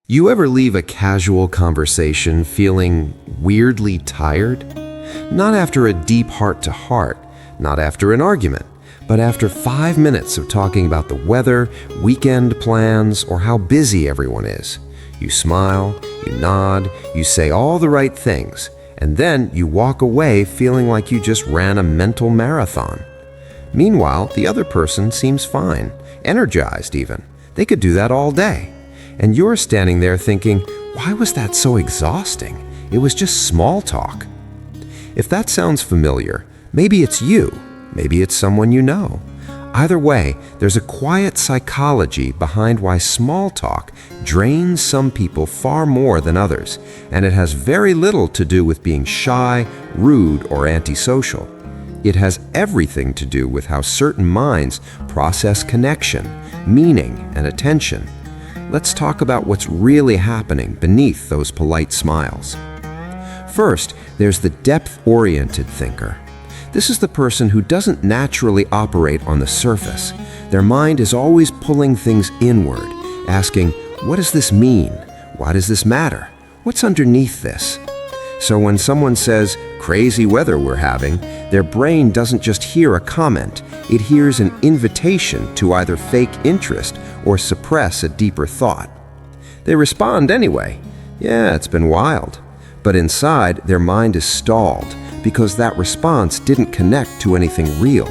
You ever leave a casual conversation feeling weirdly tired? Not after a deep heart-to-heart, not after an argument, but after 5 minutes of talking about the weather, weekend plans, or how busy everyone is. You smile, you nod, you say all the right things, and then you walk away feeling like you just ran a mental marathon. Meanwhile, the other person seems fine, energized even. They could do that all day. And you're standing there thinking, why was that so exhausting? It was just small talk. If that sounds familiar, maybe it's you, maybe it's someone you know. Either way, there's a quiet psychology behind why small talk drains some people far more than others, and it has very little to do with being shy, rude, or antisocial. It has everything to do with how certain minds process connection, meaning, and attention. Let's talk about what's really happening beneath those polite smiles. First, there's the depth-oriented thinker. This is the person who doesn't naturally operate on the surface. Their mind is always pulling things inward, asking, what does this mean? Why does this matter? What's underneath this? So when someone says, crazy weather we're having, their brain doesn't just hear a comment, it hears an invitation to either fake interest or suppress a deeper thought. They respond anyway. Yeah, it's been wild. But inside, their mind is stalled because that response didn't connect to anything real.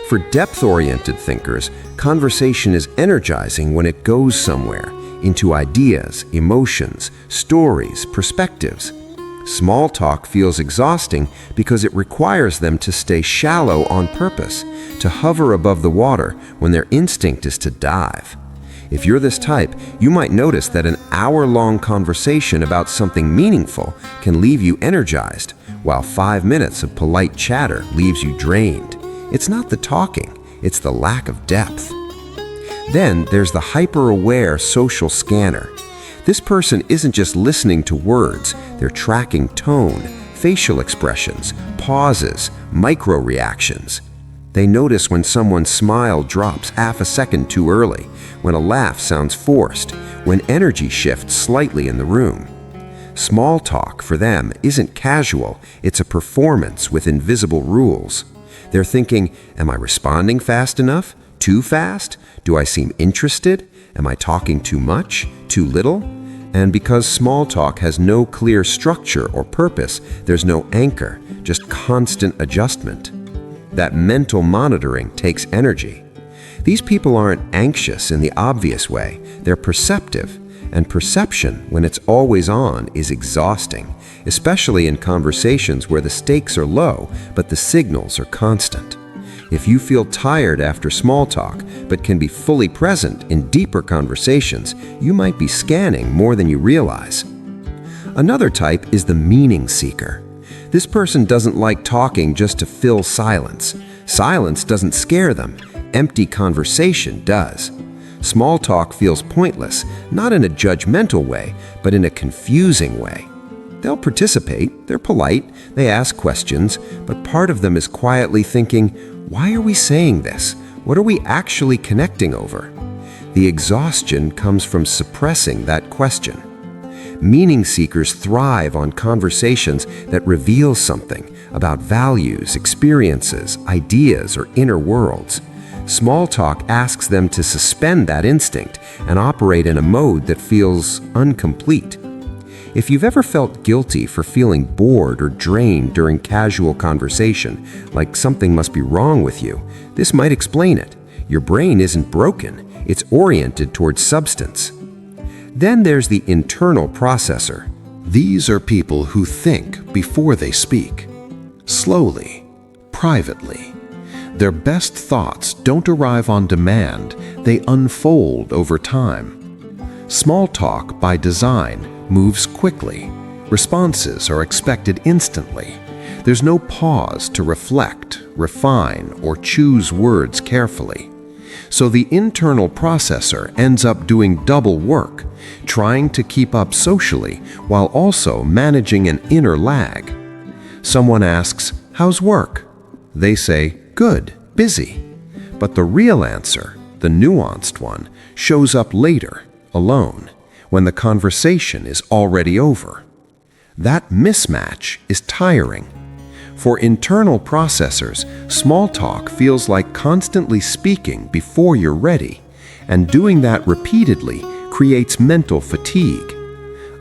For depth-oriented thinkers, conversation is energizing when it goes somewhere, into ideas, emotions, stories, perspectives. Small talk feels exhausting because it requires them to stay shallow on purpose, to hover above the water when their instinct is to dive. If you're this type, you might notice that an hour-long conversation about something meaningful can leave you energized, while 5 minutes of polite chatter leaves you drained. It's not the talking, it's the lack of depth. Then there's the hyper-aware social scanner. This person isn't just listening to words, they're tracking tone, facial expressions, pauses, micro-reactions. They notice when someone's smile drops half a second too early, when a laugh sounds forced, when energy shifts slightly in the room. Small talk for them isn't casual, it's a performance with invisible rules. They're thinking, am I responding fast enough? Too fast? Do I seem interested? Am I talking too much? Too little? And because small talk has no clear structure or purpose, there's no anchor, just constant adjustment. That mental monitoring takes energy. These people aren't anxious in the obvious way, they're perceptive, and perception, when it's always on, is exhausting, especially in conversations where the stakes are low, but the signals are constant. If you feel tired after small talk, but can be fully present in deeper conversations, you might be scanning more than you realize. Another type is the meaning seeker. This person doesn't like talking just to fill silence. Silence doesn't scare them. Empty conversation does. Small talk feels pointless, not in a judgmental way, but in a confusing way. They'll participate, they're polite, they ask questions, but part of them is quietly thinking, why are we saying this? What are we actually connecting over? The exhaustion comes from suppressing that question. Meaning seekers thrive on conversations that reveal something about values, experiences, ideas, or inner worlds. Small talk asks them to suspend that instinct and operate in a mode that feels incomplete. If you've ever felt guilty for feeling bored or drained during casual conversation, like something must be wrong with you, this might explain it. Your brain isn't broken, it's oriented towards substance. Then there's the internal processor. These are people who think before they speak, slowly, privately. Their best thoughts don't arrive on demand, they unfold over time. Small talk, by design, moves quickly. Responses are expected instantly. There's no pause to reflect, refine, or choose words carefully. So the internal processor ends up doing double work, trying to keep up socially while also managing an inner lag. Someone asks, "How's work?" They say, "Good, busy." But the real answer, the nuanced one, shows up later, alone, when the conversation is already over. That mismatch is tiring. For internal processors, small talk feels like constantly speaking before you're ready, and doing that repeatedly creates mental fatigue.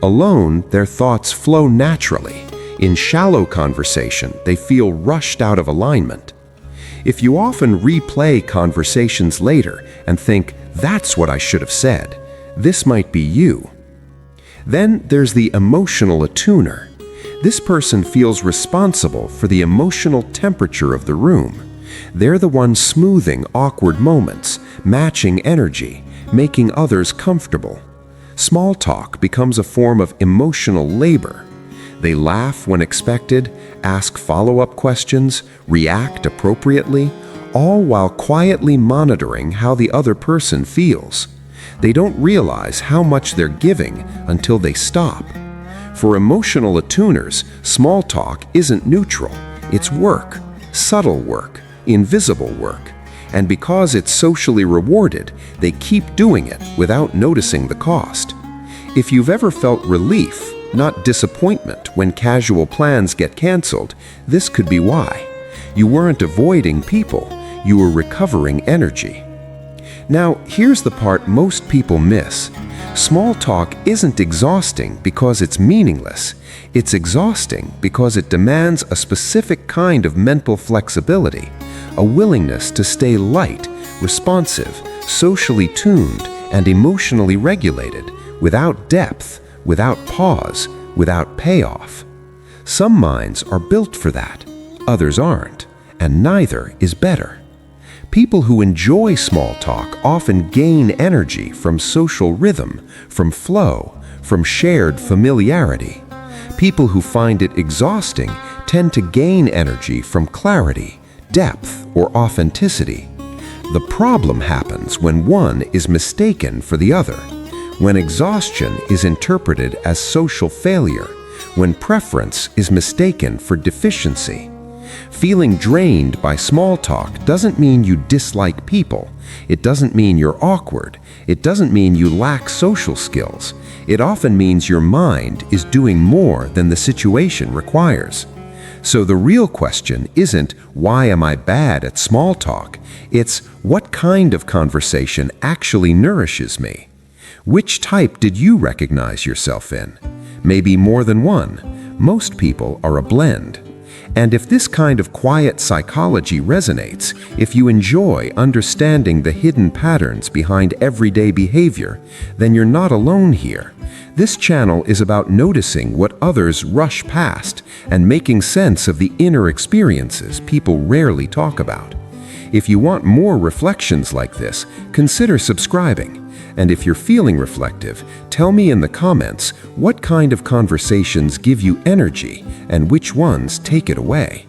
Alone, their thoughts flow naturally. In shallow conversation, they feel rushed out of alignment. If you often replay conversations later and think, "That's what I should have said," this might be you. Then there's the emotional attuner. This person feels responsible for the emotional temperature of the room. They're the one smoothing awkward moments, matching energy, making others comfortable. Small talk becomes a form of emotional labor. They laugh when expected, ask follow-up questions, react appropriately, all while quietly monitoring how the other person feels. They don't realize how much they're giving until they stop. For emotional attuners, small talk isn't neutral. It's work, subtle work, invisible work. And because it's socially rewarded, they keep doing it without noticing the cost. If you've ever felt relief, not disappointment, when casual plans get canceled, this could be why. You weren't avoiding people, you were recovering energy. Now, here's the part most people miss. Small talk isn't exhausting because it's meaningless. It's exhausting because it demands a specific kind of mental flexibility, a willingness to stay light, responsive, socially tuned, and emotionally regulated, without depth, without pause, without payoff. Some minds are built for that, others aren't, and neither is better. People who enjoy small talk often gain energy from social rhythm, from flow, from shared familiarity. People who find it exhausting tend to gain energy from clarity, depth, or authenticity. The problem happens when one is mistaken for the other, when exhaustion is interpreted as social failure, when preference is mistaken for deficiency. Feeling drained by small talk doesn't mean you dislike people. It doesn't mean you're awkward. It doesn't mean you lack social skills. It often means your mind is doing more than the situation requires. So the real question isn't, why am I bad at small talk? It's, what kind of conversation actually nourishes me? Which type did you recognize yourself in? Maybe more than one. Most people are a blend. And if this kind of quiet psychology resonates, if you enjoy understanding the hidden patterns behind everyday behavior, then you're not alone here. This channel is about noticing what others rush past and making sense of the inner experiences people rarely talk about. If you want more reflections like this, consider subscribing. And if you're feeling reflective, tell me in the comments what kind of conversations give you energy and which ones take it away.